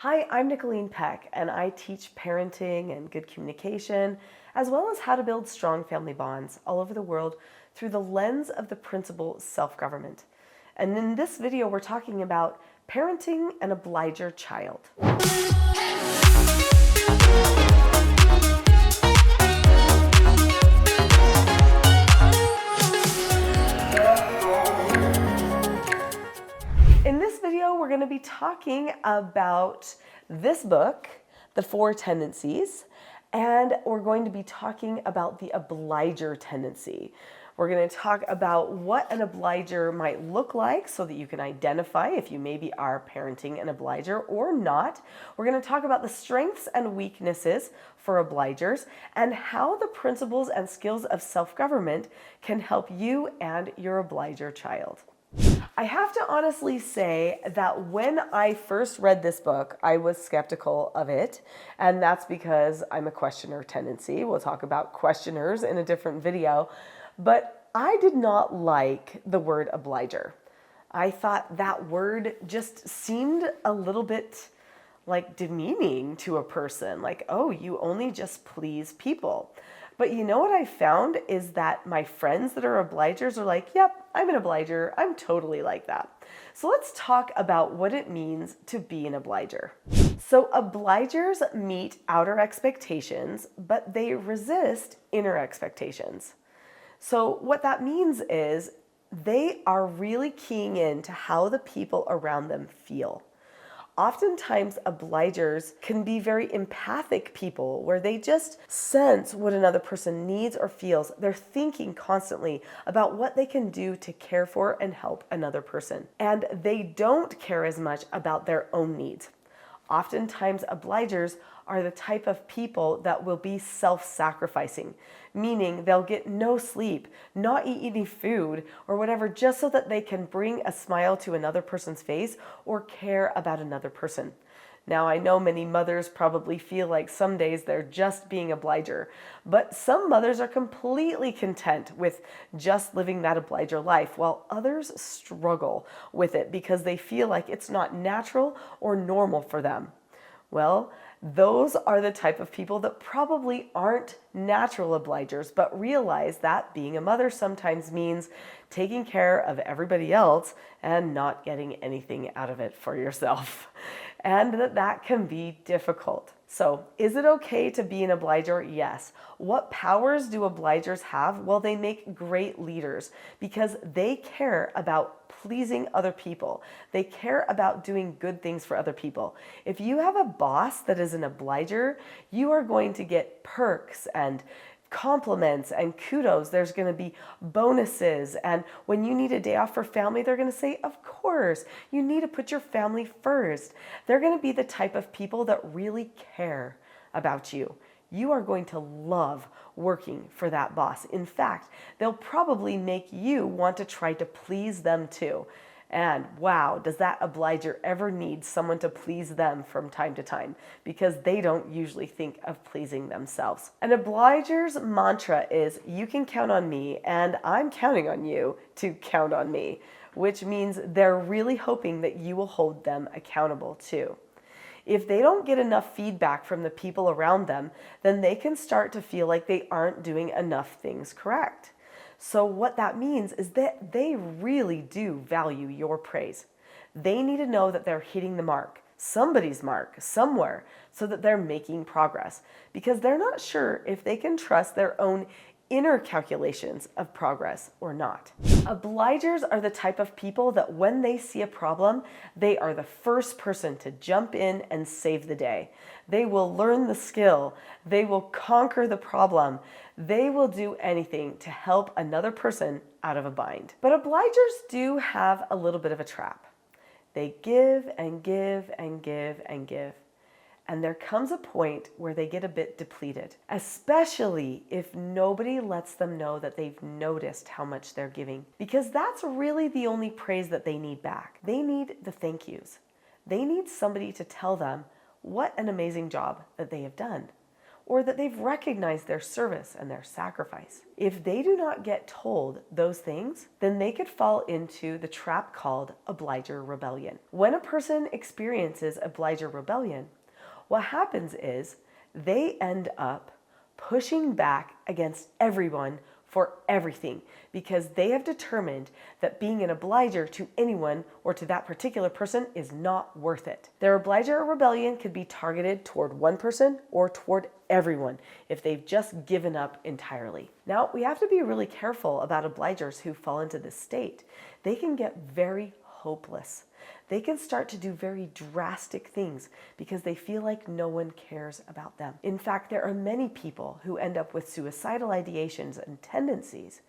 Hi, I'm Nicholeen Peck, and I teach parenting and good communication, as well as how to build strong family bonds all over the world through the lens of the principle self-government. And in this video, we're talking about parenting an obliger child. In this video, we're going to be talking about this book, The 4 Tendencies, and we're going to be talking about the obliger tendency. We're going to talk about what an obliger might look like so that you can identify if you maybe are parenting an obliger or not. We're going to talk about the strengths and weaknesses for obligers and how the principles and skills of self-government can help you and your obliger child. I have to honestly say that when I first read this book, I was skeptical of it, and that's because I'm a questioner tendency. We'll talk about questioners in a different video, but I did not like the word obliger. I thought that word just seemed a little bit like demeaning to a person, like, oh, you only just please people. But you know what I found is that my friends that are obligers are like, yep, I'm an obliger. I'm totally like that. So let's talk about what it means to be an obliger. So obligers meet outer expectations, but they resist inner expectations. So what that means is they are really keying in to how the people around them feel. Oftentimes, obligers can be very empathic people where they just sense what another person needs or feels. They're thinking constantly about what they can do to care for and help another person. And they don't care as much about their own needs. Oftentimes, obligers are the type of people that will be self-sacrificing, meaning they'll get no sleep, not eat any food or whatever, just so that they can bring a smile to another person's face or care about another person. Now, I know many mothers probably feel like some days they're just being obliger, but some mothers are completely content with just living that obliger life, while others struggle with it because they feel like it's not natural or normal for them. Well, those are the type of people that probably aren't natural obligers, but realize that being a mother sometimes means taking care of everybody else and not getting anything out of it for yourself. And that can be difficult. So, is it okay to be an obliger? Yes. What powers do obligers have? Well, they make great leaders because they care about pleasing other people. They care about doing good things for other people. If you have a boss that is an obliger, you are going to get perks and compliments and kudos. There's going to be bonuses, and when you need a day off for family, they're going to say, of course, you need to put your family first. They're going to be the type of people that really care about you. You are going to love working for that boss. In fact, they'll probably make you want to try to please them too. And wow, does that obliger ever need someone to please them from time to time, because they don't usually think of pleasing themselves. An obliger's mantra is, you can count on me and I'm counting on you to count on me, which means they're really hoping that you will hold them accountable too. If they don't get enough feedback from the people around them, then they can start to feel like they aren't doing enough things correct. So what that means is that they really do value your praise. They need to know that they're hitting the mark, somebody's mark, somewhere, so that they're making progress, because they're not sure if they can trust their own inner calculations of progress or not. Obligers are the type of people that when they see a problem, they are the first person to jump in and save the day. They will learn the skill. They will conquer the problem. They will do anything to help another person out of a bind. But obligers do have a little bit of a trap. They give and give and give and give. And there comes a point where they get a bit depleted, especially if nobody lets them know that they've noticed how much they're giving, because that's really the only praise that they need back. They need the thank yous. They need somebody to tell them what an amazing job that they have done. or that they've recognized their service and their sacrifice. If they do not get told those things, then they could fall into the trap called Obliger-Rebellion. When a person experiences Obliger-Rebellion, what happens is they end up pushing back against everyone for everything because they have determined that being an obliger to anyone or to that particular person is not worth it. Their Obliger-Rebellion could be targeted toward one person or toward everyone if they've just given up entirely. Now, we have to be really careful about obligers who fall into this state. They can get very hopeless. They can start to do very drastic things because they feel like no one cares about them. In fact, there are many people who end up with suicidal ideations and tendencies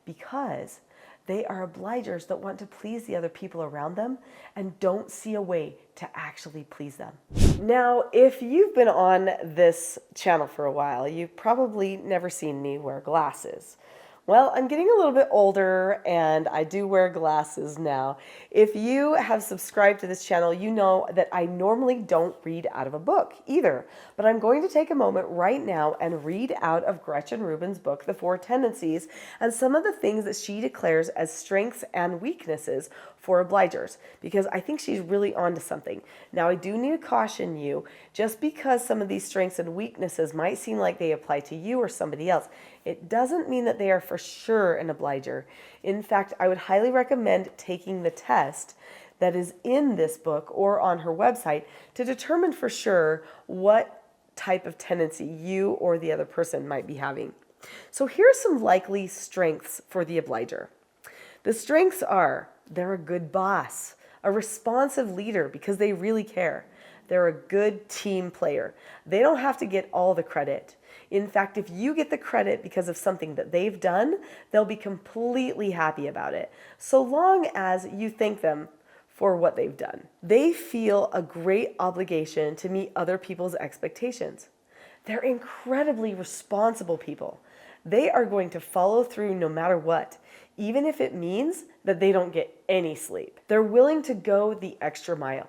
because they are obligers that want to please the other people around them and don't see a way to actually please them. Now, if you've been on this channel for a while, you've probably never seen me wear glasses. Well, I'm getting a little bit older and I do wear glasses now. If you have subscribed to this channel, you know that I normally don't read out of a book either. But I'm going to take a moment right now and read out of Gretchen Rubin's book, The Four Tendencies, and some of the things that she declares as strengths and weaknesses for obligers, because I think she's really onto something. Now, I do need to caution you, just because some of these strengths and weaknesses might seem like they apply to you or somebody else, it doesn't mean that they are for sure an obliger. In fact, I would highly recommend taking the test that is in this book or on her website to determine for sure what type of tendency you or the other person might be having. So here are some likely strengths for the obliger. The strengths are: they're a good boss, a responsive leader because they really care. They're a good team player. They don't have to get all the credit. In fact, if you get the credit because of something that they've done, they'll be completely happy about it, so long as you thank them for what they've done. They feel a great obligation to meet other people's expectations. They're incredibly responsible people. They are going to follow through no matter what, even if it means that they don't get any sleep. They're willing to go the extra mile.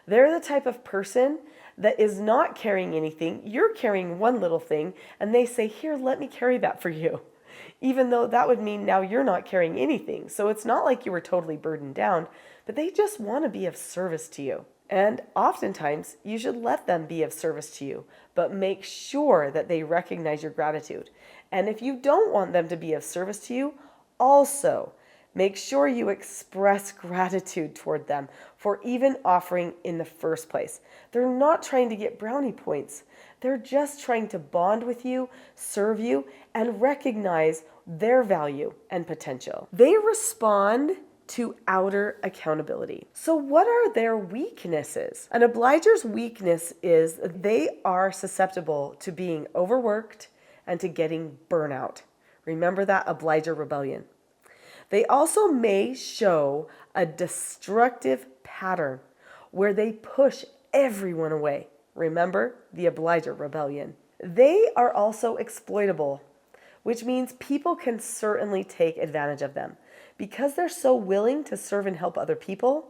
They're the type of person that is not carrying anything. You're carrying one little thing, and they say, "Here, let me carry that for you." Even though that would mean now you're not carrying anything. So it's not like you were totally burdened down, but they just want to be of service to you. And oftentimes, you should let them be of service to you, but make sure that they recognize your gratitude. And if you don't want them to be of service to you, also make sure you express gratitude toward them for even offering in the first place. They're not trying to get brownie points. They're just trying to bond with you, serve you, and recognize their value and potential. They respond to outer accountability. So what are their weaknesses? An obliger's weakness is they are susceptible to being overworked and to getting burnout. Remember that Obliger-Rebellion. They also may show a destructive pattern where they push everyone away. Remember the Obliger-Rebellion. They are also exploitable, which means people can certainly take advantage of them. Because they're so willing to serve and help other people,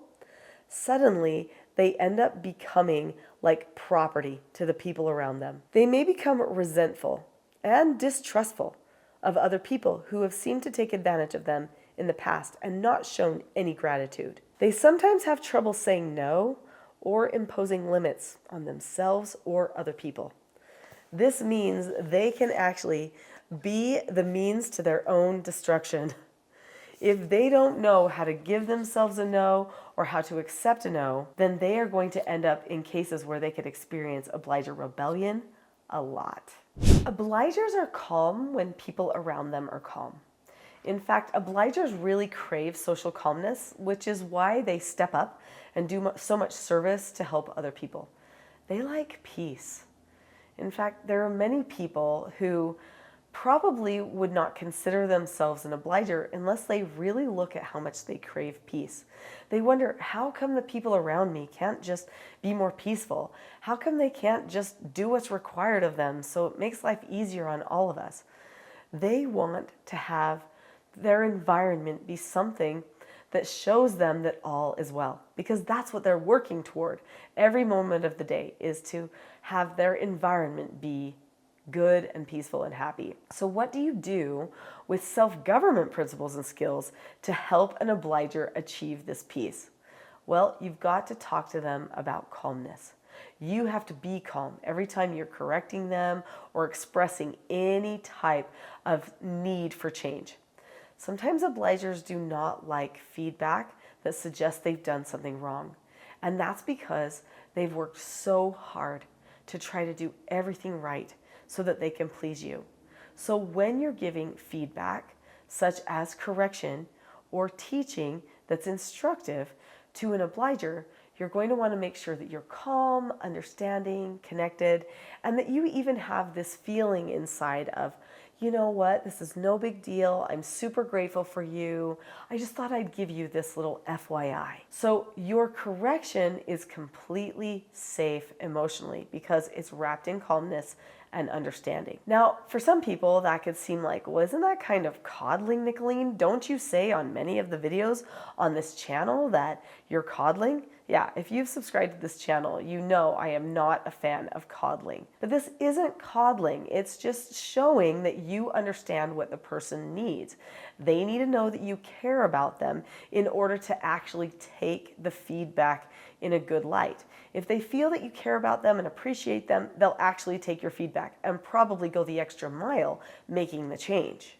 suddenly they end up becoming like property to the people around them. They may become resentful and distrustful of other people who have seemed to take advantage of them in the past and not shown any gratitude. They sometimes have trouble saying no or imposing limits on themselves or other people. This means they can actually be the means to their own destruction. If they don't know how to give themselves a no or how to accept a no, then they are going to end up in cases where they could experience Obliger-Rebellion a lot. Obligers are calm when people around them are calm. In fact, obligers really crave social calmness, which is why they step up and do so much service to help other people. They like peace. In fact, there are many people who probably would not consider themselves an obliger unless they really look at how much they crave peace. They wonder, how come the people around me can't just be more peaceful? How come they can't just do what's required of them so it makes life easier on all of us? They want to have their environment be something that shows them that all is well, because that's what they're working toward every moment of the day, is to have their environment be good and peaceful and happy. So what do you do with self-government principles and skills to help an obliger achieve this peace? Well, you've got to talk to them about calmness. You have to be calm every time you're correcting them or expressing any type of need for change. Sometimes obligers do not like feedback that suggests they've done something wrong. And that's because they've worked so hard to try to do everything right so that they can please you. So when you're giving feedback, such as correction or teaching that's instructive to an obliger, you're going to want to make sure that you're calm, understanding, connected, and that you even have this feeling inside of, you know what, this is no big deal. I'm super grateful for you. I just thought I'd give you this little FYI. So your correction is completely safe emotionally because it's wrapped in calmness and understanding. Now, for some people, that could seem like, well, isn't that kind of coddling, Nicholeen? Don't you say on many of the videos on this channel that you're coddling? Yeah, if you've subscribed to this channel, you know I am not a fan of coddling. But this isn't coddling. It's just showing that you understand what the person needs. They need to know that you care about them in order to actually take the feedback in a good light. If they feel that you care about them and appreciate them, they'll actually take your feedback and probably go the extra mile making the change.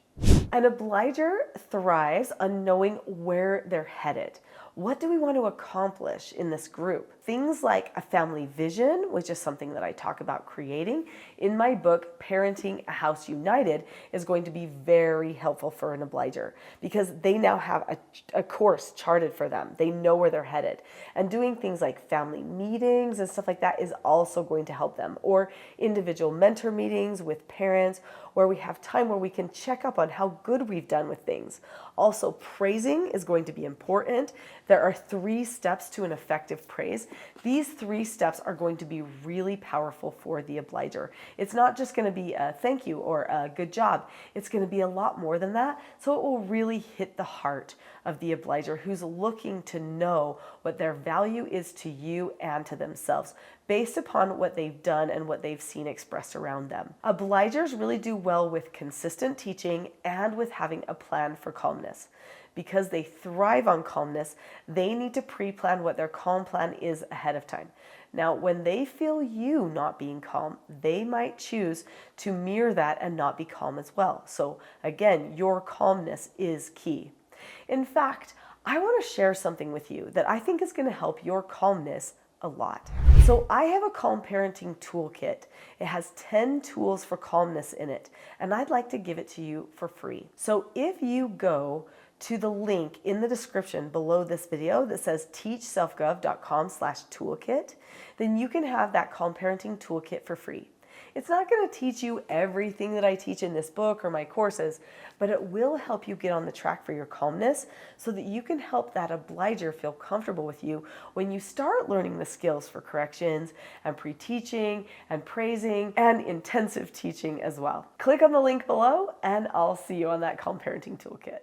An obliger thrives on knowing where they're headed. What do we want to accomplish in this group? Things like a family vision, which is something that I talk about creating. In my book, Parenting a House United, is going to be very helpful for an obliger because they now have a course charted for them. They know where they're headed. And doing things like family meetings and stuff like that is also going to help them. Or individual mentor meetings with parents where we have time where we can check up on how good we've done with things. Also, praising is going to be important. There are 3 steps to an effective praise. These 3 steps are going to be really powerful for the obliger. It's not just going to be a thank you or a good job. It's going to be a lot more than that. So it will really hit the heart of the obliger who's looking to know what their value is to you and to themselves based upon what they've done and what they've seen expressed around them. Obligers really do well with consistent teaching and with having a plan for calmness. Because they thrive on calmness, they need to pre-plan what their calm plan is ahead of time. Now, when they feel you not being calm, they might choose to mirror that and not be calm as well. So again, your calmness is key. In fact, I want to share something with you that I think is going to help your calmness a lot. So I have a calm parenting toolkit. It has 10 tools for calmness in it, and I'd like to give it to you for free. So if you go to the link in the description below this video that says teachselfgov.com/toolkit, then you can have that Calm Parenting Toolkit for free. It's not going to teach you everything that I teach in this book or my courses, but it will help you get on the track for your calmness so that you can help that obliger feel comfortable with you when you start learning the skills for corrections and pre-teaching and praising and intensive teaching as well. Click on the link below and I'll see you on that Calm Parenting Toolkit.